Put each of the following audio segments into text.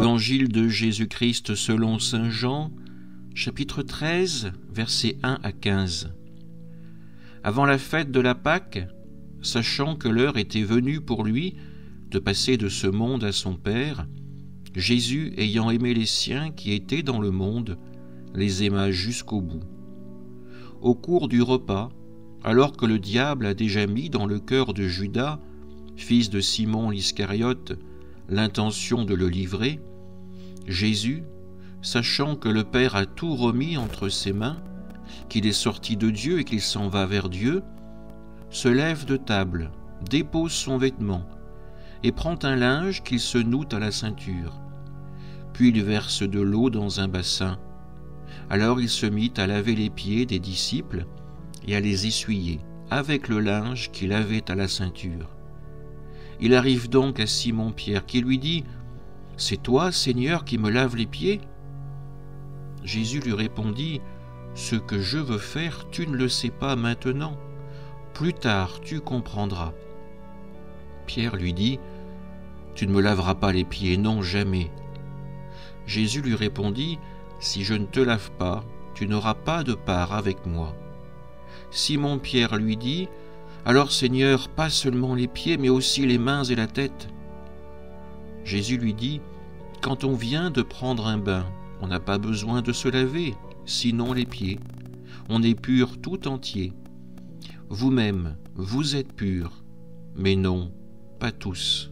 Évangile de Jésus-Christ selon saint Jean, chapitre 13, versets 1 à 15. Avant la fête de la Pâque, sachant que l'heure était venue pour lui de passer de ce monde à son Père, Jésus, ayant aimé les siens qui étaient dans le monde, les aima jusqu'au bout. Au cours du repas, alors que le diable a déjà mis dans le cœur de Judas, fils de Simon l'Iscariote, l'intention de le livrer, Jésus, sachant que le Père a tout remis entre ses mains, qu'il est sorti de Dieu et qu'il s'en va vers Dieu, se lève de table, dépose son vêtement, et prend un linge qu'il se noue à la ceinture. Puis il verse de l'eau dans un bassin. Alors il se mit à laver les pieds des disciples et à les essuyer avec le linge qu'il avait à la ceinture. Il arrive donc à Simon-Pierre qui lui dit « C'est toi, Seigneur, qui me laves les pieds ?» Jésus lui répondit « Ce que je veux faire, tu ne le sais pas maintenant. Plus tard, tu comprendras. » Pierre lui dit « Tu ne me laveras pas les pieds, non, jamais. » Jésus lui répondit « Si je ne te lave pas, tu n'auras pas de part avec moi. » Simon-Pierre lui dit « Alors, Seigneur, pas seulement les pieds, mais aussi les mains et la tête. » Jésus lui dit « Quand on vient de prendre un bain, on n'a pas besoin de se laver, sinon les pieds. On est pur tout entier. Vous-même, vous êtes purs, mais non, pas tous. »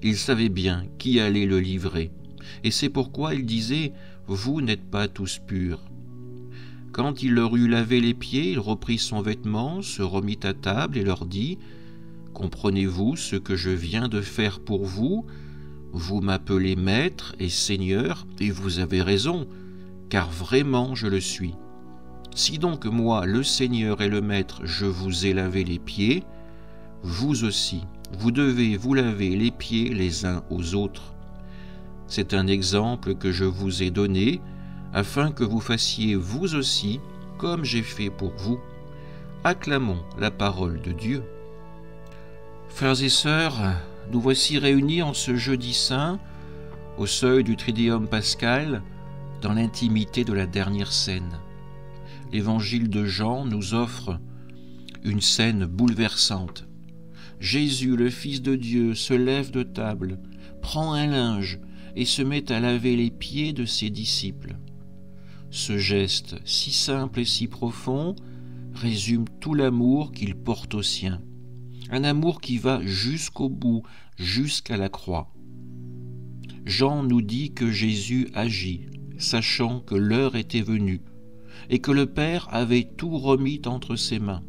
Il savait bien qui allait le livrer, et c'est pourquoi il disait « Vous n'êtes pas tous purs. » Quand il leur eut lavé les pieds, il reprit son vêtement, se remit à table et leur dit « Comprenez-vous ce que je viens de faire pour vous ? Vous m'appelez Maître et Seigneur, et vous avez raison, car vraiment je le suis. Si donc moi, le Seigneur et le Maître, je vous ai lavé les pieds, vous aussi, vous devez vous laver les pieds les uns aux autres. C'est un exemple que je vous ai donné, afin que vous fassiez vous aussi comme j'ai fait pour vous. Acclamons la parole de Dieu. Frères et sœurs, nous voici réunis en ce jeudi saint, au seuil du Triduum pascal, dans l'intimité de la dernière scène. L'Évangile de Jean nous offre une scène bouleversante. Jésus, le Fils de Dieu, se lève de table, prend un linge et se met à laver les pieds de ses disciples. Ce geste, si simple et si profond, résume tout l'amour qu'il porte aux siens. Un amour qui va jusqu'au bout, jusqu'à la croix. Jean nous dit que Jésus agit, sachant que l'heure était venue, et que le Père avait tout remis entre ses mains.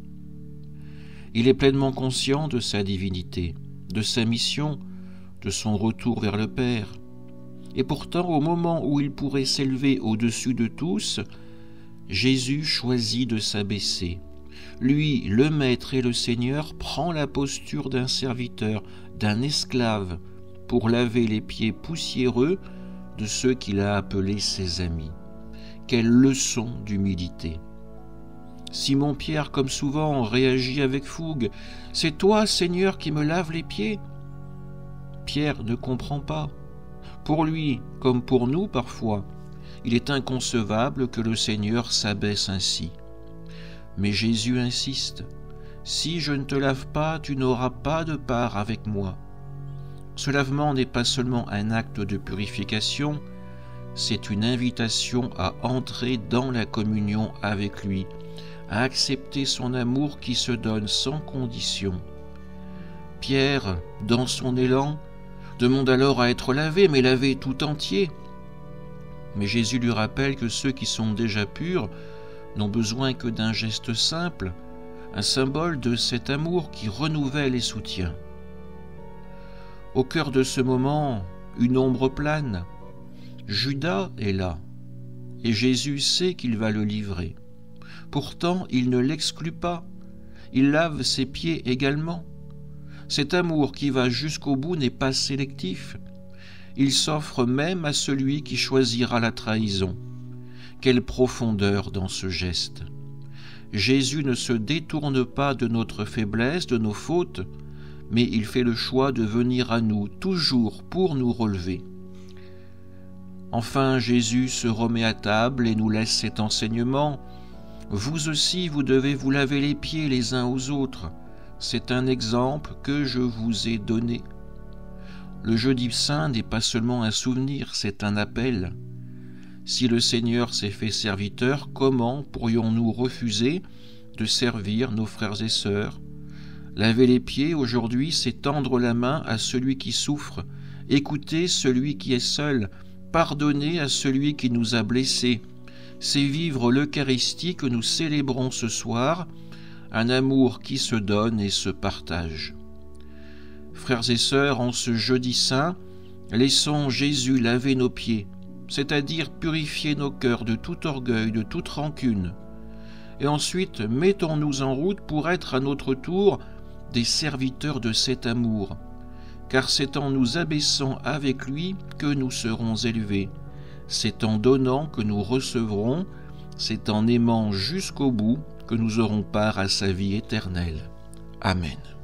Il est pleinement conscient de sa divinité, de sa mission, de son retour vers le Père. Et pourtant, au moment où il pourrait s'élever au-dessus de tous, Jésus choisit de s'abaisser. Lui, le Maître et le Seigneur, prend la posture d'un serviteur, d'un esclave, pour laver les pieds poussiéreux de ceux qu'il a appelés ses amis. Quelle leçon d'humilité! Simon-Pierre, comme souvent, réagit avec fougue. « C'est toi, Seigneur, qui me laves les pieds ?» Pierre ne comprend pas. Pour lui, comme pour nous parfois, il est inconcevable que le Seigneur s'abaisse ainsi. Mais Jésus insiste. « Si je ne te lave pas, tu n'auras pas de part avec moi. » Ce lavement n'est pas seulement un acte de purification, c'est une invitation à entrer dans la communion avec lui, à accepter son amour qui se donne sans condition. Pierre, dans son élan, demande alors à être lavé, mais lavé tout entier. Mais Jésus lui rappelle que ceux qui sont déjà purs n'ont besoin que d'un geste simple, un symbole de cet amour qui renouvelle et soutient. Au cœur de ce moment, une ombre plane. Judas est là, et Jésus sait qu'il va le livrer. Pourtant, il ne l'exclut pas. Il lave ses pieds également. Cet amour qui va jusqu'au bout n'est pas sélectif. Il s'offre même à celui qui choisira la trahison. Quelle profondeur dans ce geste! Jésus ne se détourne pas de notre faiblesse, de nos fautes, mais il fait le choix de venir à nous toujours pour nous relever. Enfin, Jésus se remet à table et nous laisse cet enseignement. Vous aussi, vous devez vous laver les pieds les uns aux autres. C'est un exemple que je vous ai donné. Le jeudi saint n'est pas seulement un souvenir, c'est un appel. Si le Seigneur s'est fait serviteur, comment pourrions-nous refuser de servir nos frères et sœurs? Laver les pieds aujourd'hui, c'est tendre la main à celui qui souffre, écouter celui qui est seul, pardonner à celui qui nous a blessés. C'est vivre l'Eucharistie que nous célébrons ce soir, un amour qui se donne et se partage. Frères et sœurs, en ce jeudi saint, laissons Jésus laver nos pieds, c'est-à-dire purifier nos cœurs de tout orgueil, de toute rancune. Et ensuite, mettons-nous en route pour être à notre tour des serviteurs de cet amour, car c'est en nous abaissant avec lui que nous serons élevés. C'est en donnant que nous recevrons, c'est en aimant jusqu'au bout que nous aurons part à sa vie éternelle. Amen.